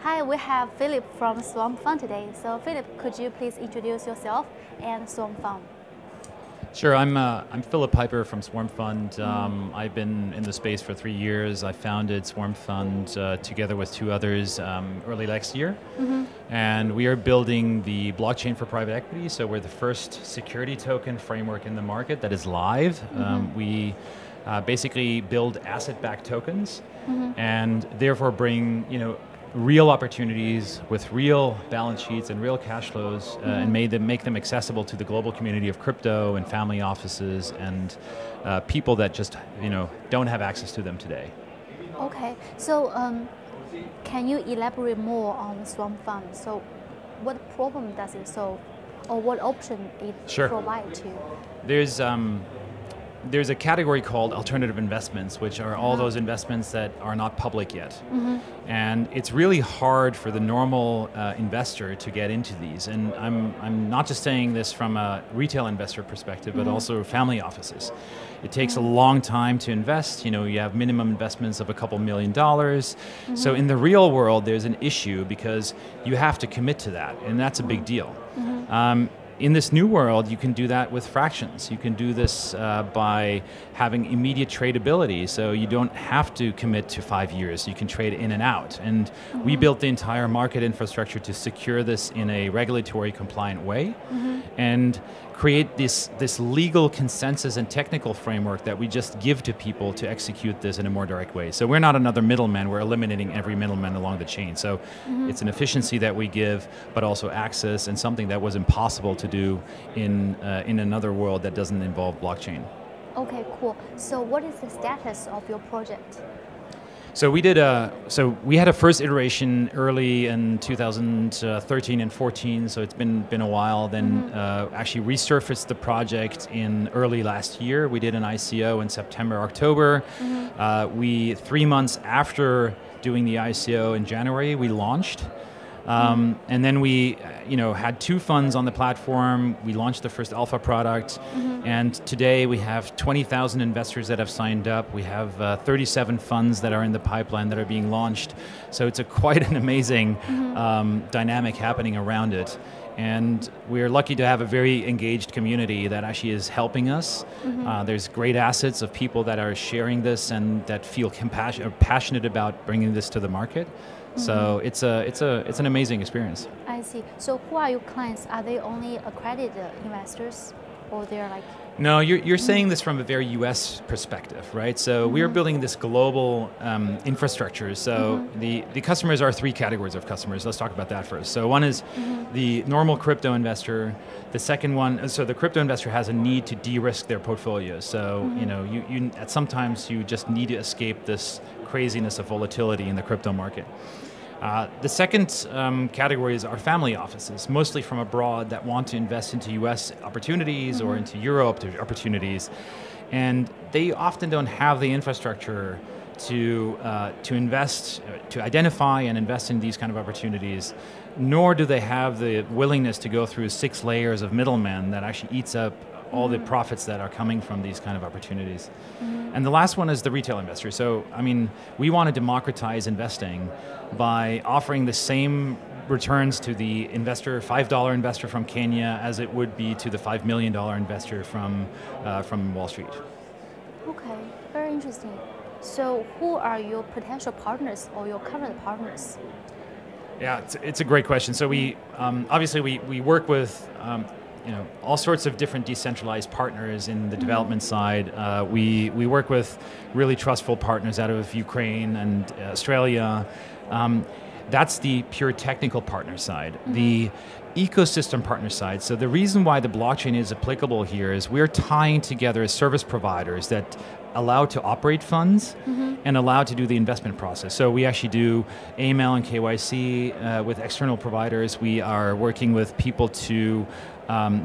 Hi, we have Philip from Swarm Fund today. So Philip, could you please introduce yourself and Swarm Fund? Sure, I'm Philipp Pieper from Swarm Fund. I've been in the space for 3 years. I founded Swarm Fund together with two others early last year. And we are building the blockchain for private equity. So we're the first security token framework in the market that is live. We basically build asset-backed tokens and therefore bring, real opportunities with real balance sheets and real cash flows and make them accessible to the global community of crypto and family offices and people that just don't have access to them today. Okay, so can you elaborate more on Swarm Fund? So what problem does it solve, or what option it provides to? There's a category called alternative investments, which are all those investments that are not public yet. And it's really hard for the normal investor to get into these. And I'm not just saying this from a retail investor perspective, but also family offices. It takes a long time to invest. You have minimum investments of a couple $1 million. So in the real world, there's an issue because you have to commit to that, and that's a big deal. In this new world, you can do that with fractions. You can do this by having immediate tradability, so you don't have to commit to 5 years. You can trade in and out. And we built the entire market infrastructure to secure this in a regulatory compliant way and create this legal consensus and technical framework that we just give to people to execute this in a more direct way. So we're not another middleman, we're eliminating every middleman along the chain. So it's an efficiency that we give, but also access, and something that was impossible to do in another world that doesn't involve blockchain. Okay, cool. So what is the status of your project? So we had a first iteration early in 2013 and 14. So it's been a while. Then actually resurfaced the project in early last year. We did an ICO in September, October. 3 months after doing the ICO in January, we launched. And then we, had 2 funds on the platform. We launched the first alpha product, and today we have 20,000 investors that have signed up. We have 37 funds that are in the pipeline that are being launched. So it's quite an amazing dynamic happening around it. And we're lucky to have a very engaged community that actually is helping us. There's great assets of people that are sharing this and that feel passionate about bringing this to the market. So it's an amazing experience. I see. So who are your clients? Are they only accredited investors, or they're like? No, you're saying this from a very U.S. perspective, right? So we are building this global infrastructure. So the customers are 3 categories of customers. Let's talk about that first. So one is the normal crypto investor. The second one, so the crypto investor has a need to de-risk their portfolio. So sometimes you just need to escape this craziness of volatility in the crypto market. The second categories are family offices, mostly from abroad, that want to invest into US opportunities or into Europe opportunities. And they often don't have the infrastructure to invest, to identify and invest in these kind of opportunities, nor do they have the willingness to go through 6 layers of middlemen that actually eats up all the profits that are coming from these kind of opportunities. And the last one is the retail investor. So, we want to democratize investing by offering the same returns to the investor, $5 investor from Kenya, as it would be to the $5 million investor from Wall Street. Okay, very interesting. So who are your potential partners or your current partners? Yeah, it's a great question. So we obviously we work with all sorts of different decentralized partners in the development side. We work with really trustful partners out of Ukraine and Australia. That's the pure technical partner side. The ecosystem partner side. So the reason why the blockchain is applicable here is we're tying together service providers that allow to operate funds and allow to do the investment process. So we actually do AML and KYC with external providers. We are working with people to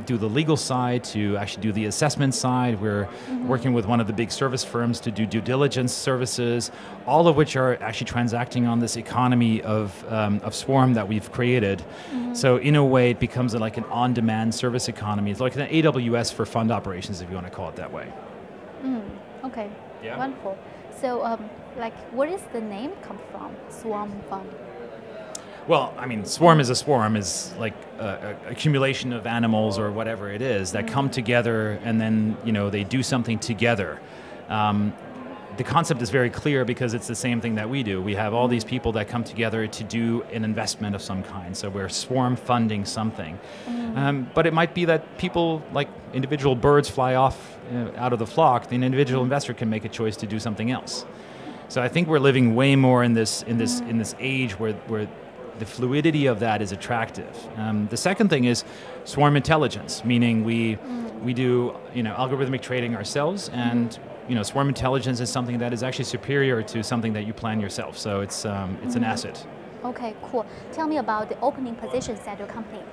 do the legal side, to actually do the assessment side. We're working with one of the big service firms to do due diligence services, all of which are actually transacting on this economy of Swarm that we've created. So in a way, it becomes like an on-demand service economy. It's like an AWS for fund operations, if you want to call it that way. Okay, wonderful. So, where does the name come from, Swarm Fund? Well, I mean, swarm is a swarm is like a accumulation of animals or whatever it is that come together and then they do something together. The concept is very clear because it's the same thing that we do. We have all these people that come together to do an investment of some kind. So we're swarm funding something. But it might be that people, like individual birds, fly off out of the flock. The individual investor can make a choice to do something else. So I think we're living way more in this age where the fluidity of that is attractive. The second thing is swarm intelligence, meaning we do algorithmic trading ourselves, and swarm intelligence is something that is actually superior to something that you plan yourself. So it's an asset. Okay, cool. Tell me about the opening positions at your company.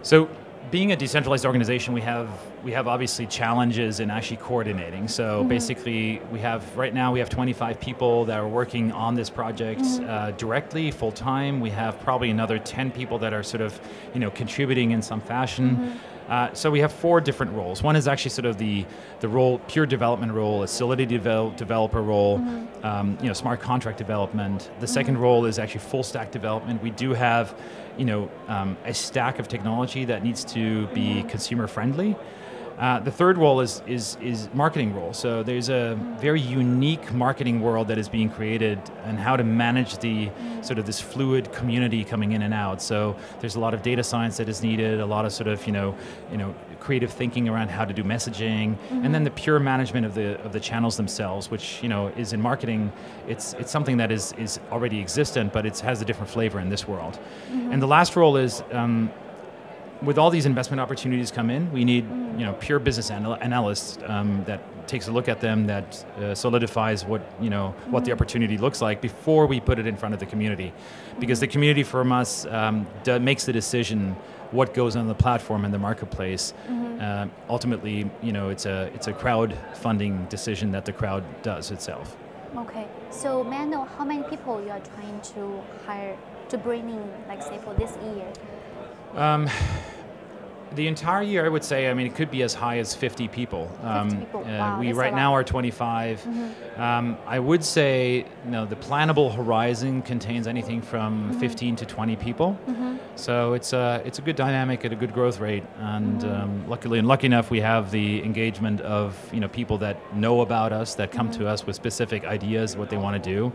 So, being a decentralized organization, we have obviously challenges in actually coordinating. So basically, right now we have 25 people that are working on this project directly, full time. We have probably another 10 people that are sort of contributing in some fashion. So we have 4 different roles. One is actually sort of the role, pure development role, a Solidity developer role, smart contract development. The second role is actually full stack development. We do have a stack of technology that needs to be consumer friendly. The third role is marketing role. So there's a very unique marketing world that is being created, and how to manage the sort of this fluid community coming in and out. So there's a lot of data science that is needed, a lot of sort of creative thinking around how to do messaging, and then the pure management of the channels themselves, which is in marketing. It's something that is already existent, but it has a different flavor in this world. And the last role is. With all these investment opportunities come in, we need pure business analysts that takes a look at them, that solidifies what the opportunity looks like before we put it in front of the community, because the community from us makes the decision what goes on the platform and the marketplace. Ultimately, it's a crowdfunding decision that the crowd does itself. Okay, so may I know how many people you are trying to hire to bring in, like say for this year? The entire year, I would say, it could be as high as 50 people. 50 people. Wow, we right now are 25. I would say, the plannable horizon contains anything from 15 to 20 people. So it's a good dynamic at a good growth rate, and lucky enough, we have the engagement of people that know about us, that come to us with specific ideas, what they want to do,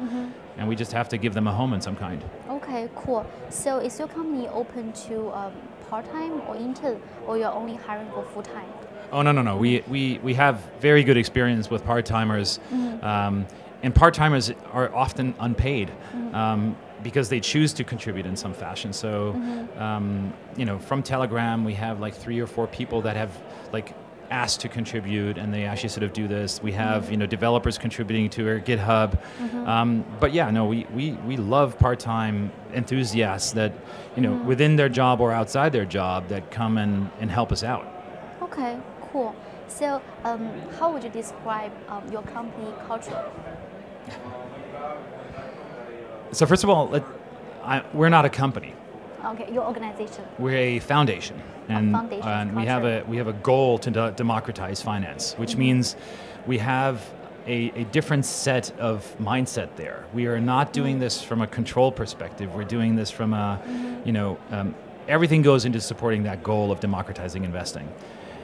and we just have to give them a home in some kind. Okay, cool. So is your company open to part-time or intern, or you're only hiring for full-time? Oh, no. We have very good experience with part-timers, and part-timers are often unpaid because they choose to contribute in some fashion. So, from Telegram, we have like 3 or 4 people that have asked to contribute, and they actually sort of do this. We have developers contributing to our GitHub, but yeah, no, we love part-time enthusiasts that within their job or outside their job that come and help us out. Okay, cool. So how would you describe your company culture? So first of all, we're not a company. Okay, your organization. We're a foundation, and we have a goal to democratize finance, which means we have a different set of mindset there. We are not doing this from a control perspective. We're doing this from a, everything goes into supporting that goal of democratizing investing.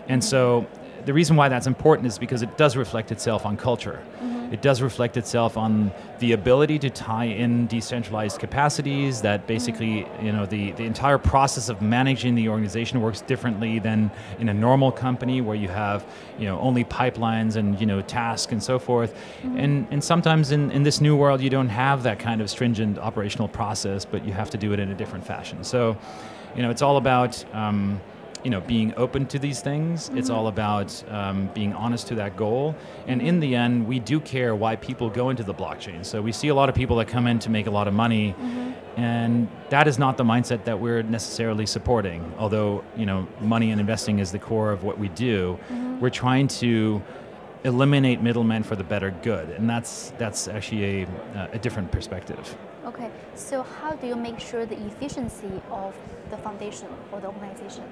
And so the reason why that's important is because it does reflect itself on culture. It does reflect itself on the ability to tie in decentralized capacities, that basically, the entire process of managing the organization works differently than in a normal company where you have, only pipelines and, tasks and so forth. And sometimes in this new world, you don't have that kind of stringent operational process, but you have to do it in a different fashion. So, it's all about, being open to these things. It's all about being honest to that goal. And in the end, we do care why people go into the blockchain. So we see a lot of people that come in to make a lot of money, and that is not the mindset that we're necessarily supporting. Although, money and investing is the core of what we do, we're trying to eliminate middlemen for the better good. And that's actually a different perspective. Okay, so how do you make sure the efficiency of the foundation or the organization?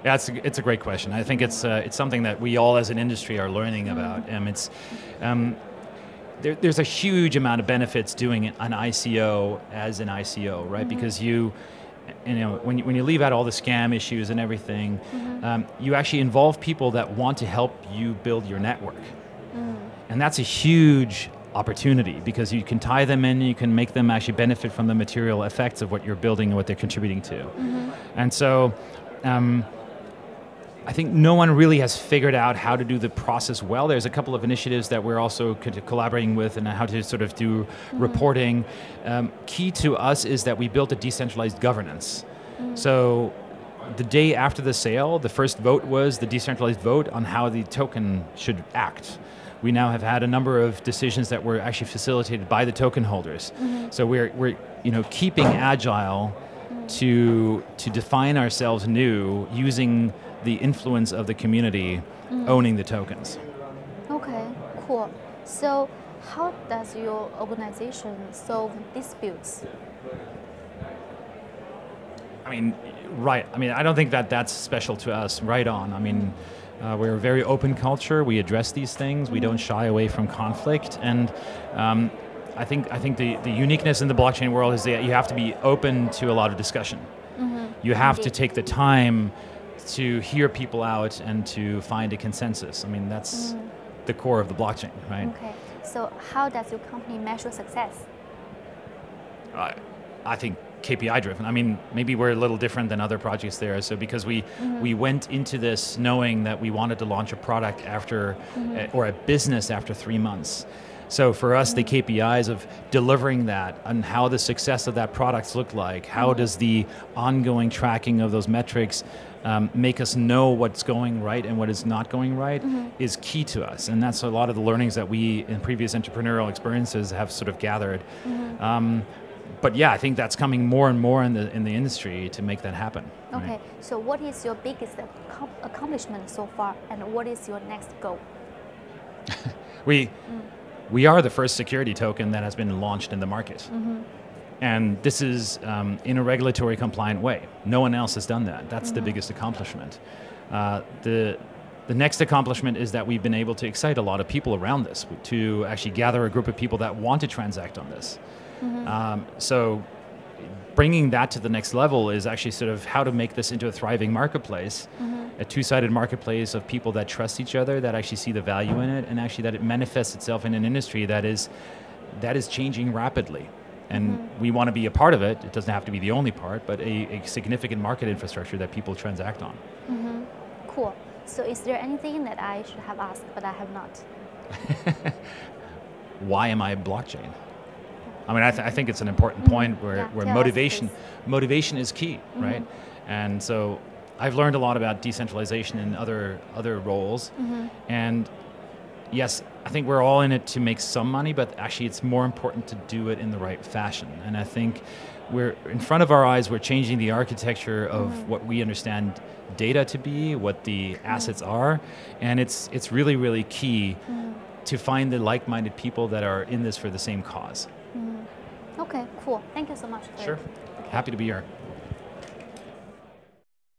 Yeah, it's a great question. I think it's something that we all as an industry are learning about. there's a huge amount of benefits doing an ICO as an ICO, right? Because you know, when you leave out all the scam issues and everything, you actually involve people that want to help you build your network. And that's a huge opportunity because you can tie them in, you can make them actually benefit from the material effects of what you're building and what they're contributing to. And so I think no one really has figured out how to do the process well. There's a couple of initiatives that we're also collaborating with and how to sort of do reporting. Key to us is that we built a decentralized governance. So the day after the sale, the first vote was the decentralized vote on how the token should act. We now have had a number of decisions that were actually facilitated by the token holders. So we're keeping agile to define ourselves new using the influence of the community owning the tokens. Okay, cool. So how does your organization solve disputes? I mean, right. I mean, I don't think that that's special to us. Right on. I mean, we're a very open culture. We address these things. We don't shy away from conflict. And I think the uniqueness in the blockchain world is that you have to be open to a lot of discussion. You have to take the time to hear people out and to find a consensus. I mean, that's the core of the blockchain, right? Okay. So how does your company measure success? I think KPI driven. I mean, maybe we're a little different than other projects there. So because we went into this knowing that we wanted to launch a product after, or a business after 3 months. So for us, the KPIs of delivering that and how the success of that product looked like, how does the ongoing tracking of those metrics make us know what's going right and what is not going right is key to us. And that's a lot of the learnings that we in previous entrepreneurial experiences have sort of gathered. But yeah, I think that's coming more and more in the industry to make that happen. Okay, right? So what is your biggest accomplishment so far and what is your next goal? We are the first security token that has been launched in the market. And this is in a regulatory compliant way. No one else has done that. That's the biggest accomplishment. The next accomplishment is that we've been able to excite a lot of people around this, to actually gather a group of people that want to transact on this. So bringing that to the next level is actually sort of how to make this into a thriving marketplace, a two-sided marketplace of people that trust each other, that actually see the value in it, and actually that it manifests itself in an industry that is changing rapidly. And we want to be a part of it. It doesn't have to be the only part, but a significant market infrastructure that people transact on. Cool. So is there anything that I should have asked, but I have not? Why am I blockchain? I mean, I think it's an important point where motivation is key, right? And so I've learned a lot about decentralization in other roles. And yes, I think we're all in it to make some money, but actually it's more important to do it in the right fashion. And I think we're in front of our eyes, we're changing the architecture of what we understand data to be, what the assets are. And it's really, really key to find the like-minded people that are in this for the same cause. Okay, cool. Thank you so much. Sure. Happy to be here.